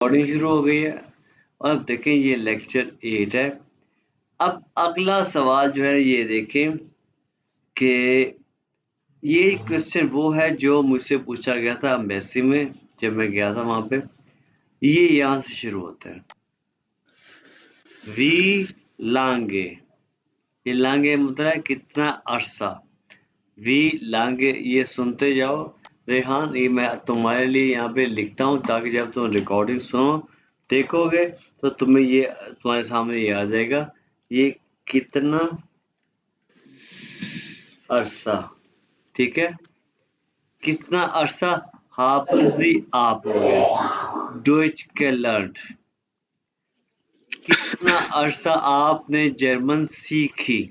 Recording शुरू हो गई है और अब देखें ये लेक्चर 8 है। अब अगला सवाल जो है ये देखें कि ये क्वेश्चन वो है जो मुझसे पूछा गया था एम्बेसी में जब मैं गया था वहां पे। ये यहाँ से शुरू होता है, वी लांगे। ये लांगे मतलब है कितना अरसा। वी लांगे, ये सुनते जाओ रेहान, ये मैं तुम्हारे लिए यहाँ पे लिखता हूँ ताकि जब तुम रिकॉर्डिंग सुनो देखोगे तो तुम्हें ये तुम्हारे सामने ये आ जाएगा। ये कितना अरसा, ठीक है। कितना अरसा haben Sie आप हो गया डोइच gelernt। कितना अरसा आपने जर्मन सीखी,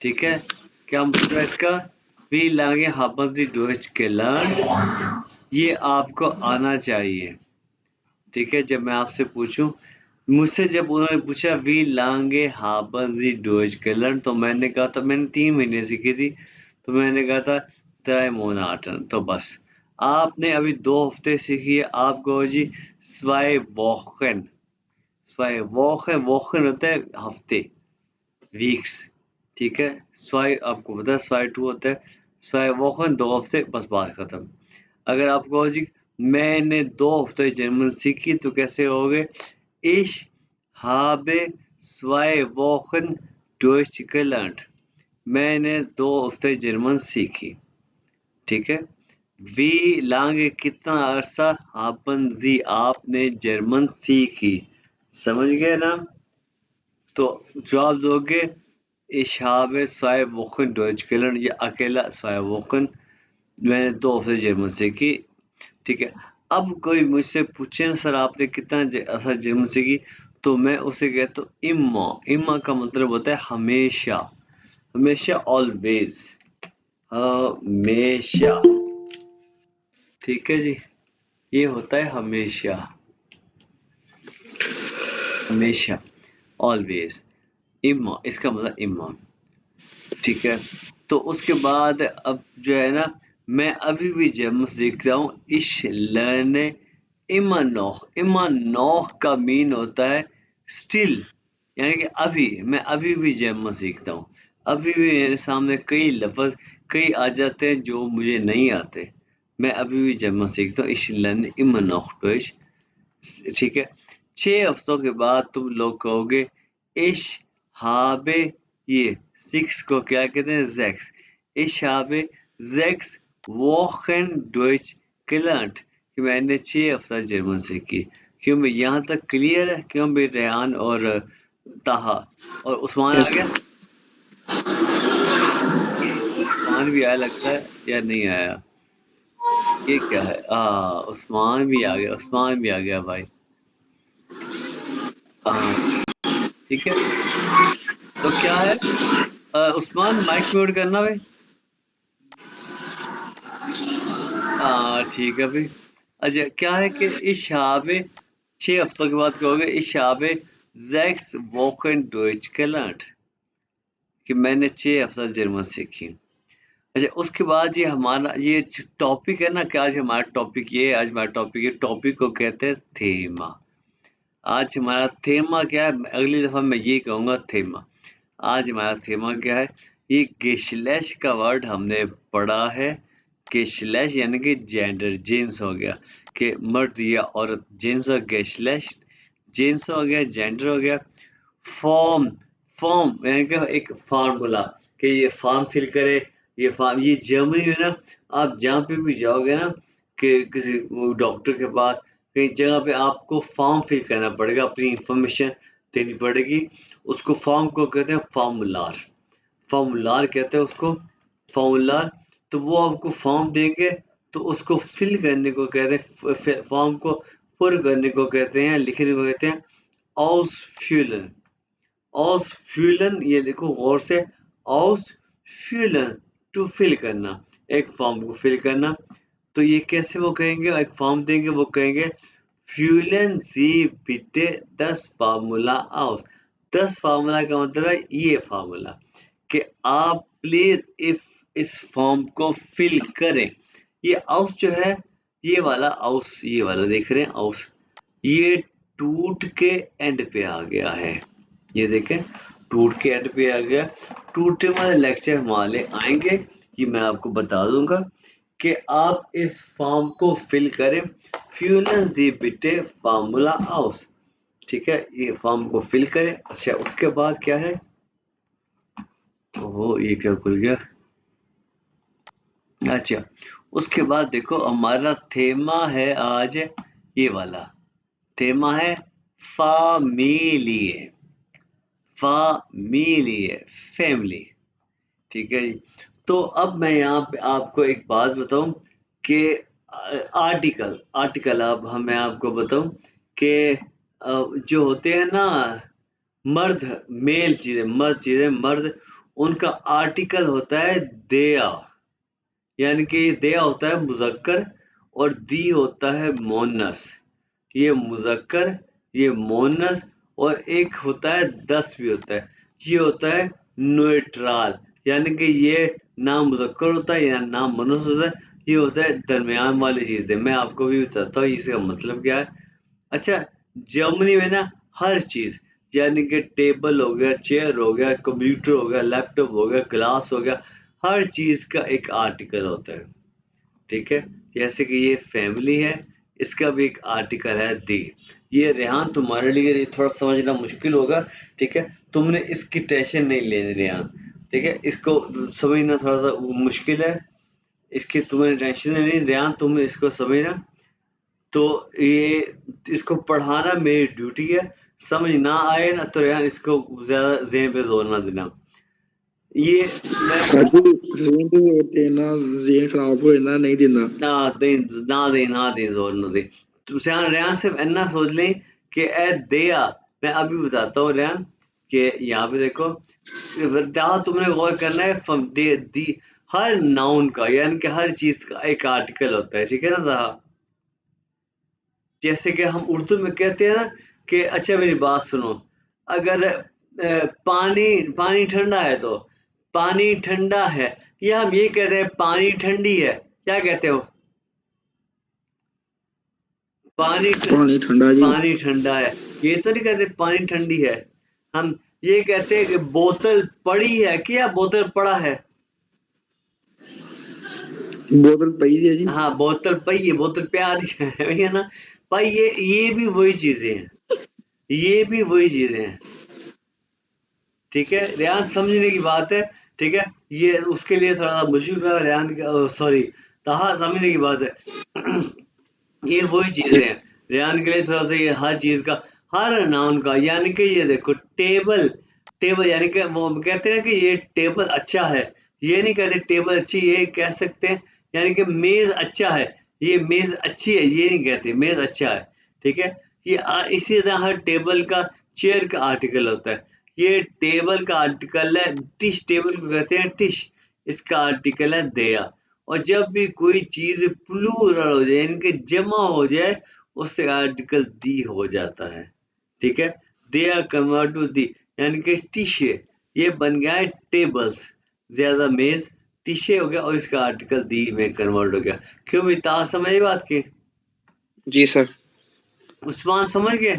ठीक है। क्या मतलब है इसका? वी लांगे haben Sie डोइच gelernt, ये आपको आना चाहिए, ठीक है। जब मैं आपसे पूछूं, मुझसे जब उन्होंने पूछा वी लांगे haben Sie डोइच gelernt, तो मैंने कहा था मैंने 3 महीने सीखी थी, तो मैंने कहा था 3 Monaten। तो बस आपने अभी 2 हफ्ते सीखी है, आप कहो जी 2 Wochen। 2 Wochen, Wochen होता है हफ्ते, वीक्स, ठीक है। 2 आपको पता है 2 होता है, 2 Wochen 2 हफ्ते, बस बात खत्म। अगर आप कहो जी मैंने 2 हफ्ते जर्मन सीखी तो कैसे होगे? Ich habe 2 Wochen Deutsch gelernt। मैंने 2 हफ्ते जर्मन सीखी, ठीक है। वी लांगे कितना अरसा haben Sie आपने जर्मन सीखी, समझ गए ना? तो जवाब दोगे Ich habe 2 Wochen Deutsch gelernt, ये अकेला 2 Wochen मैंने 2 हफ्ते जर्मन सीखी, ठीक है। अब कोई मुझसे पूछे ना सर आपने कितना ऐसा जर्मन सीखी, तो मैं उसे कहता हूँ इम्मा। इम्मा का मतलब होता है हमेशा, हमेशा ऑलवेज, हमेशा, ठीक है जी। ये होता है हमेशा, हमेशा, ऑलवेज। इम्मा, इसका मतलब इम्मा, ठीक है। तो उसके बाद अब जो है ना, मैं अभी भी जर्मन सीखता हूँ। इश लर्ने immer noch। immer noch का मीन होता है स्टिल, यानी कि अभी, मैं अभी भी जर्मन सीखता हूँ। अभी भी मेरे सामने कई लफ्ज कई आ जाते हैं जो मुझे नहीं आते, मैं अभी भी जर्मन सीखता हूँ। ich lerne immer noch Deutsch, ठीक है। 6 हफ्तों के बाद तुम लोग कहोगे ich habe, ये 6 को क्या कहते हैं? 6। ich habe 6 Wochen Deutsch gelernt, कि मैंने 6 हफ्ता जर्मन सीखी। क्यों भाई, यहाँ तक क्लियर है? क्यों भाई रेहान और ताहा और उस्मान आ यस गया? उस्मान भी आया लगता है या नहीं आया? ये क्या है? उस्मान भी आ गया, उस्मान भी आ गया भाई। हाँ, ठीक है। तो क्या है? उस्मान माइक म्यूट करना भाई। ठीक है भाई। अच्छा, क्या है कि इस शाबे 6 हफ्तों के बाद कहोगे इस शाबे 6 Wochen Deutsch gelernt, कि मैंने 6 हफ्ता जर्मन सीखी। अच्छा, उसके बाद ये हमारा ये जो टॉपिक है ना, कि आज हमारा टॉपिक ये है, आज हमारा टॉपिक, ये टॉपिक को कहते हैं थेमा। आज हमारा थेमा क्या है? अगली दफा मैं ये कहूँगा थेमा। आज हमारा थेमा क्या है? ये गेशलैश का वर्ड हमने पढ़ा है। गेशलैश यानी कि जेंडर, जेंस हो गया, कि मर्द या औरत, जेंस और गेशलैश, जेंस हो गया, जेंडर हो गया। फॉर्म, फॉर्म यानी कि एक फार्मूला, कि ये फॉर्म फिल करे, ये फॉर्म, ये जर्मनी में ना आप जहाँ पे भी जाओगे ना, कि किसी डॉक्टर के पास, कई जगह पे आपको फॉर्म फिल करना पड़ेगा, अपनी इंफॉर्मेशन देनी पड़ेगी। उसको फॉर्म को कहते हैं फॉर्मूलार, फॉर्मूलार कहते हैं उसको, फॉर्मूलार। तो वो आपको फॉर्म देंगे, तो उसको फिल करने को कहते हैं, फॉर्म को पुर करने को कहते हैं, लिखने को कहते हैं ausfüllen। ausfüllen, ये देखो गौर से, ausfüllen, टू फिल करना, एक फॉर्म को फिल करना। तो ये कैसे वो कहेंगे? एक फॉर्म देंगे, वो कहेंगे füllen Sie bitte das Formular aus। 10 formula का मतलब है ये फार्मूला, कि आप प्लीज इस फॉर्म को फिल करें। ये आउस जो है ये वाला हाउस, ये वाला देख रहे हैं हाउस, ये टूट के एंड पे आ गया है। ये देखें, टूट के एंड पे आ गया। टूटने वाले लेक्चर हमारे आएंगे, ये मैं आपको बता दूंगा कि आप इस फॉर्म को फिल करें। फ्यूलन जी बिटे फार्मूला हाउस, ठीक है, ये फॉर्म को फिल करें। अच्छा, उसके बाद क्या है, ओहो ये क्या खुल गया। अच्छा, उसके बाद देखो हमारा थेमा है आज ये वाला, थेमा है फामिलिए, फामिलिए, फैमिली, ठीक है जी। तो अब मैं यहाँ पे आपको एक बात बताऊं कि आर्टिकल आर्टिकल अब हम मैं आपको बताऊं कि जो होते हैं ना मर्द, मेल चीजें, मर्द, उनका आर्टिकल होता है देया, यानी कि दया होता है मुज़क्कर और दी होता है मोनस। ये मुज़क्कर, ये मोनस, और एक होता है दस भी होता है, ये होता है न्यूट्रल, यानी कि ये ना मुज़क्कर होता है या ना मोनस होता है, ये होता है दरमियान वाली चीज़ है। मैं आपको भी बताता हूँ इसका मतलब क्या है। अच्छा, जर्मनी में ना हर चीज़, यानी कि टेबल हो गया, चेयर हो गया, कंप्यूटर हो गया, लैपटॉप हो गया, ग्लास हो गया, हर चीज़ का एक आर्टिकल होता है, ठीक है। जैसे कि ये फैमिली है, इसका भी एक आर्टिकल है दी। ये रेहान तुम्हारे लिए ये थोड़ा समझना मुश्किल होगा, ठीक है, तुमने इसकी टेंशन नहीं लेनी रेहान, ठीक है, इसको समझना थोड़ा सा मुश्किल है, इसकी तुम्हें टेंशन नहीं लेनी रेहान, तुम इसको समझना। तो ये इसको पढ़ाना मेरी ड्यूटी है, समझ ना आए ना तो रेहान इसको ज्यादा ज़हन पे जोर ना देना। ये मैं सर जी ज़हन पे जोर देना, ज़हन खराब हो जाना, नहीं देना। ना दे जोर ना दे। तो रेहान सिर्फ इतना सोच लें कि ए दया, मैं अभी बताता हूँ रेहान कि यहाँ पे देखो, जहाँ तुमने गौर करना है दी, हर नाउन का यानी कि हर चीज का एक आर्टिकल होता है, ठीक है ना जहाँ, जैसे कि हम उर्दू में कहते हैं ना कि अच्छा मेरी बात सुनो, अगर पानी पानी ठंडा है तो पानी ठंडा है, या हम ये कहते हैं पानी ठंडी है, क्या कहते हो, पानी पानी ठंडा जी। पानी ठंडा है, ये तो नहीं कहते पानी ठंडी है। हम ये कहते हैं कि बोतल पड़ी है कि या बोतल पड़ा है। बोतल पई है जी। हाँ, बोतल पई है, बोतल प्यारी है भैया ना भाई, ये भी वही चीजें हैं, ये भी वही चीजें हैं, ठीक है, रेयान समझने की बात है, ठीक है, ये उसके लिए थोड़ा सा मुश्किल है रेयान, सॉरी, ताहा समझने की बात है ये वही चीजें हैं, रेहान के लिए थोड़ा सा ये हर चीज का, हर नाउन का, यानी कि ये देखो टेबल, टेबल यानी कि वो कहते हैं कि ये टेबल अच्छा है, ये नहीं कहते टेबल अच्छी, ये कह सकते हैं, यानी कि मेज अच्छा है, ये मेज अच्छी है, ये नहीं कहते मेज अच्छा है, ठीक है। ये इसी तरह हर टेबल का, चेयर का आर्टिकल होता है, ये टेबल का आर्टिकल है टिश, टेबल को कहते हैं टिश, इसका आर्टिकल है दया। और जब भी कोई चीज प्लूरल हो जाए यानी कि जमा हो जाए, उससे आर्टिकल दी हो जाता है, ठीक है। They are convert to the, यानी कि टीशे, ये बन गया है टेबल्स, ज्यादा मेज, टीशे हो गया और इसका आर्टिकल दी में कन्वर्ट हो गया। क्यों भी ता समझ बात की, जी सर। उस्मान समझ गए।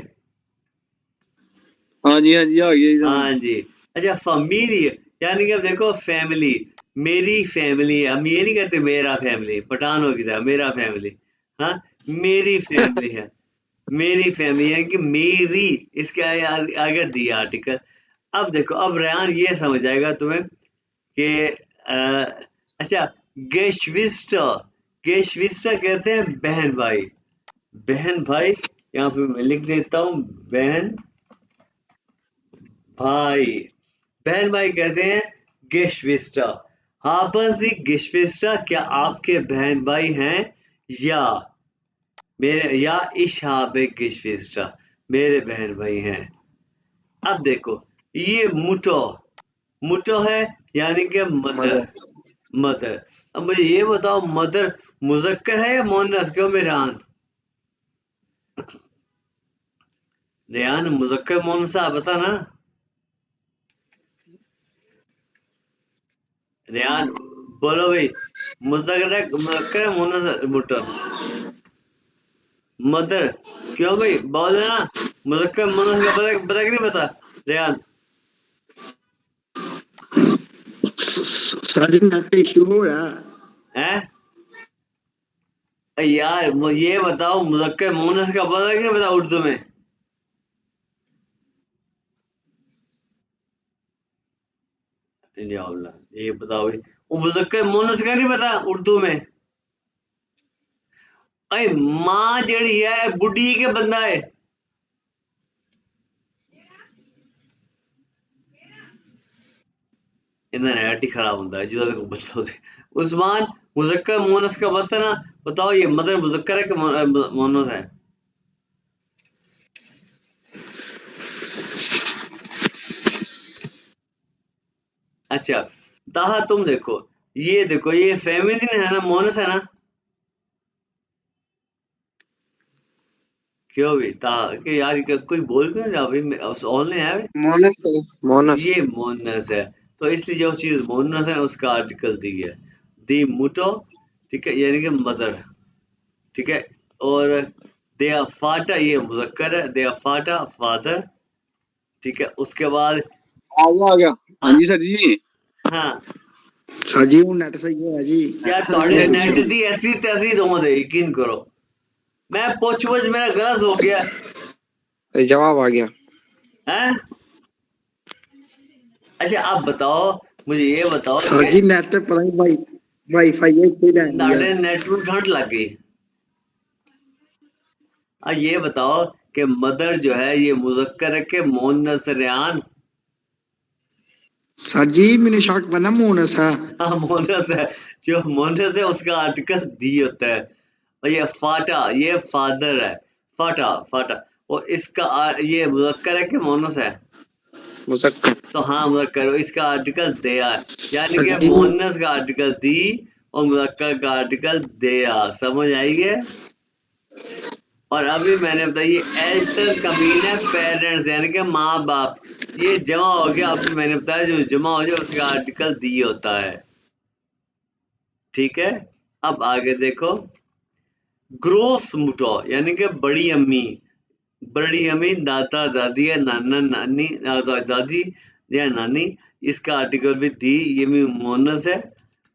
हाँ जी, हाँ जी, आ गया जनाब। हाँ जी। अच्छा, फैमिली, यानी कि अब देखो फैमिली, मेरी फैमिली है, हम ये नहीं कहते मेरा फैमिली, पठानों की तरह मेरा फैमिली, हाँ, मेरी फैमिली है, मेरी फैमिली है कि मेरी, इसके आगे दिया आर्टिकल। अब देखो, अब रेहान ये समझ आएगा तुम्हें कि अच्छा, गेशविस्टर, गेशविस्टर कहते हैं बहन भाई, बहन भाई, यहाँ पे मैं लिख देता हूँ बहन भाई, बहन भाई कहते हैं गेशविस्टा, haben Sie Geschwister, क्या आपके बहन भाई हैं, या मेरे, या ich habe Geschwister, मेरे बहन भाई हैं। अब देखो, ये मुटो, मुटो है, यानी कि मदर, मदर। मदर। अब मुझे ये बताओ, मदर मुजक्कर है या मोनस, क्यों मेरे रेहान, रेहान मुजक्कर मोनस आप बता ना, रेहान बोलो भाई, मुजक्कर है, मुजक्कर है मोनस, मुटो, मदर। क्यों भाई बोल ना, मुजक्कर मुअन्नस का पता कि नहीं पता रेहान? सर जी नेट इशू हो रहा है। हैं यार ये बताओ, मुजक्कर मुअन्नस का पता कि नहीं पता उर्दू में? या अल्लाह, ये बताओ भाई, वो मुजक्कर मुअन्नस का नहीं पता उर्दू में? अरे मां जड़ी है बुढ़ी के बंदा है। इन्हें नेट ही खराब होता है जो तक बचो थे। उस्मान, मुजक्कर मुअन्नस का पता ना? बताओ ये मदर मुजक्कर है कि मुअन्नस है? अच्छा, ताहा तुम देखो, ये फेमिनिन है ना, मोनस है ना? क्यों भी ताहा कि यार कोई बोल क्यों नहीं रहा भाई, ऑनलाइन है भाई? मोनस है, मोनस। ये मोनस है, तो इसलिए जो चीज मोनस है उसका आर्टिकल दी है, दी मुटो, ठीक है, यानी कि मदर, ठीक है। और दे फाटा, ये मुजक्कर है, दे फाटा फादर, ठीक है। उसके बाद आ गया। हाँ हाँ जी सर जी। हाँ सर जी वो नेट सही है जी। यार ये थोड़े पूछो नेट दी ऐसी तैसी दो दे, यकीन करो। मैं पुछ पुछ मेरा गला सो गया जवाब आ गया। है। अच्छा आप बताओ, मुझे ये बताओ सर कि जी नेट पे पता नहीं वाईफाई है कोई नहीं है। ਤੁਹਾਡੇ नेट ਨੂੰ ठंड लग गई। अब ये बताओ कि मदर जो है ये मुजक्कर है कि मुअन्नस रेहान? सर जी मैंने शक बना मोनस है। हाँ मुअन्नस है, जो मुअन्नस है उसका आर्टिकल दी होता है। और ये फाटा, ये फादर है, फाटा फाटा। और इसका ये मुजक्कर है कि मुअन्नस है? मुजक्कर। तो हाँ मुजक्कर, इसका आर्टिकल दया है, यानी सर कि जी मुअन्नस का आर्टिकल दी और मुजक्कर का आर्टिकल दया। समझ आई है? और अभी मैंने बताया ये एल्टर कमीन है पेरेंट्स, यानी कि माँ बाप, ये जमा हो गया। अभी मैंने बताया जो जमा हो जाए उसका आर्टिकल दी होता है, ठीक है। अब आगे देखो, ग्रोस मुटो यानी कि बड़ी अम्मी, बड़ी अम्मी दादा दादी या नाना नानी, दादी या नानी, इसका आर्टिकल भी दी, ये भी मोनस है।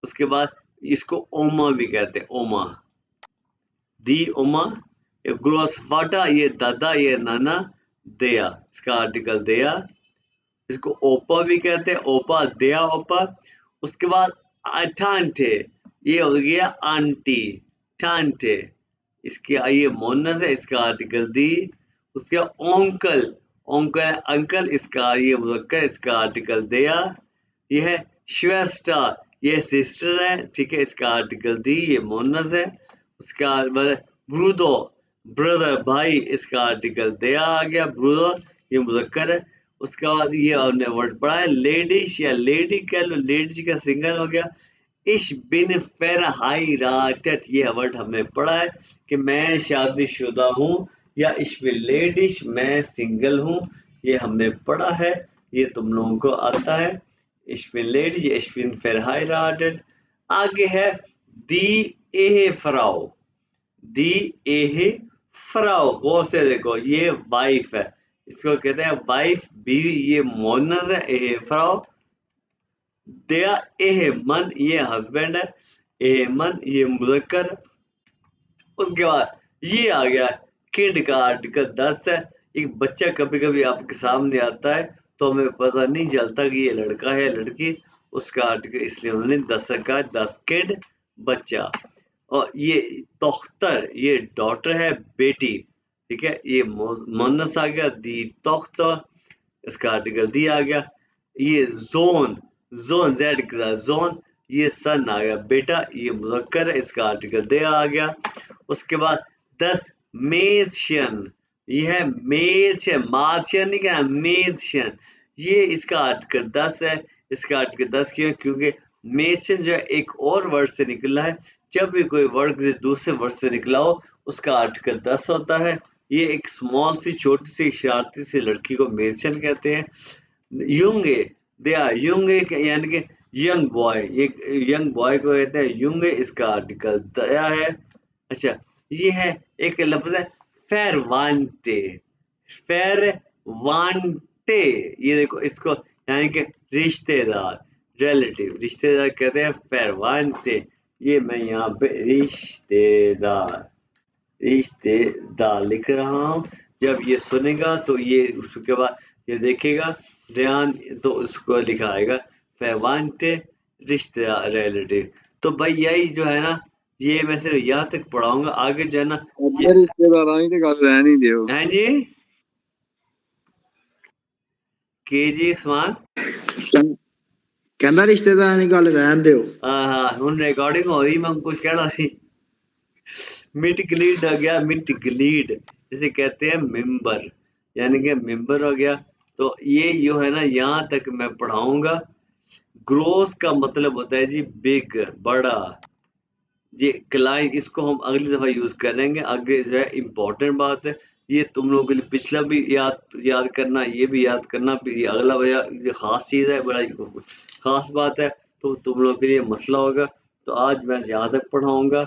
उसके बाद इसको ओमा भी कहते हैं, ओमा, दी ओमा। ये ग्रोस फाटा, ये दादा ये नाना, दया, इसका आर्टिकल दया। इसको ओपा भी कहते हैं, ओपा दया ओपा। उसके बाद अठांठे, ये हो गया आंटी, ठांठे, इसकी ये मोनस है, इसका आर्टिकल दी। उसके बाद ओंकल, ओंकल अंकल, इसका ये मुजक्कर, इसका आर्टिकल दया। ये है श्वेस्टा, ये सिस्टर है, ठीक है, इसका आर्टिकल दी, ये मोनस है। उसका बाद ब्रूदो, ब्रदर भाई, इसका आर्टिकल दया आ गया, ब्रूदो, ये मुजक्कर है। उसके बाद ये आपने वर्ड पढ़ा है लेडिश या लेडी कह लो, लेडीज का सिंगल हो गया। इश बिन फेरहाइराटट, ये वर्ड हमने पढ़ा है कि मैं शादीशुदा हूँ, या इश बिन लेडिश मैं सिंगल हूँ, ये हमने पढ़ा है, ये तुम लोगों को आता है। इश बिन लेडीज, इश बिन फेरहाइराटट। आगे है दी एह फ्राउ, दी एह फ्राउ, गौर से देखो, ये वाइफ है, इसको कहते हैं वाइफ, बीवी, ये मोनस है, एह फ्राउ। दया एह मन, ये हस्बैंड है, एह मन ये मुजक्कर। उसके बाद ये आ गया किड का आर्टिकल 10 है। एक बच्चा कभी कभी आपके सामने आता है तो हमें पता नहीं चलता कि ये लड़का है लड़की, उसका आर्टिकल इसलिए उन्होंने 10 रखा है, 10 किड, बच्चा। और ये तोख्तर, ये डॉटर है, बेटी, ठीक है, ये मोनस आ गया, दी तोख्तर, इसका आर्टिकल दी आ गया। ये जोन, जोन जेड के साथ जोन, ये सन आ गया बेटा, ये मुजक्कर है, इसका आर्टिकल दे आ गया। उसके बाद 10 मेथियन, ये है मेथियन, माथियन नहीं कहना, मेथियन, ये इसका आर्टिकल 10 है। इसका आर्टिकल 10 क्यों? क्योंकि मेथियन जो है एक और वर्ड से निकला है, जब भी कोई वर्ड किसी दूसरे वर्ड से निकला हो उसका आर्टिकल 10 होता है। ये एक स्मॉल सी छोटी सी शरारती सी लड़की को मेथियन कहते हैं। युंगे, दे आर युंगे यानी कि यंग बॉय, ये यंग बॉय को कहते हैं युंगे, इसका आर्टिकल दया है। अच्छा, ये है एक लफ्ज है फेरवांटे, फेरवांटे। ये देखो इसको यानी कि रिश्तेदार, रिलेटिव, रिश्तेदार कहते हैं फेरवांटे। ये मैं यहाँ पे रिश्तेदार, रिश्तेदार लिख रहा हूँ। जब ये सुनेगा तो ये उसके बाद ये देखेगा ध्यान तो उसको लिखा आएगा फैवांटे, रिश्तेदार, रिलेटिव। तो भाई यही जो है ना, ये मैं सिर्फ यहाँ तक पढ़ाऊंगा, आगे जो है ना ये रिश्तेदार आई तो गल रहनी दियो। हैं जी के जी समान कहना रिश्तेदार की गल रहन दियो। हाँ हुन रिकॉर्डिंग हो रही, मैं कुछ कहना सी। मिट ग्लीड आ गया, मिट ग्लीड जिसे कहते हैं मेंबर, यानी कि मेंबर हो गया। तो ये जो है ना यहाँ तक मैं पढ़ाऊंगा। ग्रोस का मतलब होता है जी बिग, बड़ा। ये क्लाइंट, इसको हम अगली दफा यूज करेंगे, आगे जो है इम्पोर्टेंट बात है। ये तुम लोगों के लिए पिछला भी याद करना, ये भी याद करना, फिर ये अगला भैया ये खास चीज है, बड़ा खास बात है, तो तुम लोगों के लिए मसला होगा। तो आज मैं यहाँ तक पढ़ाऊंगा।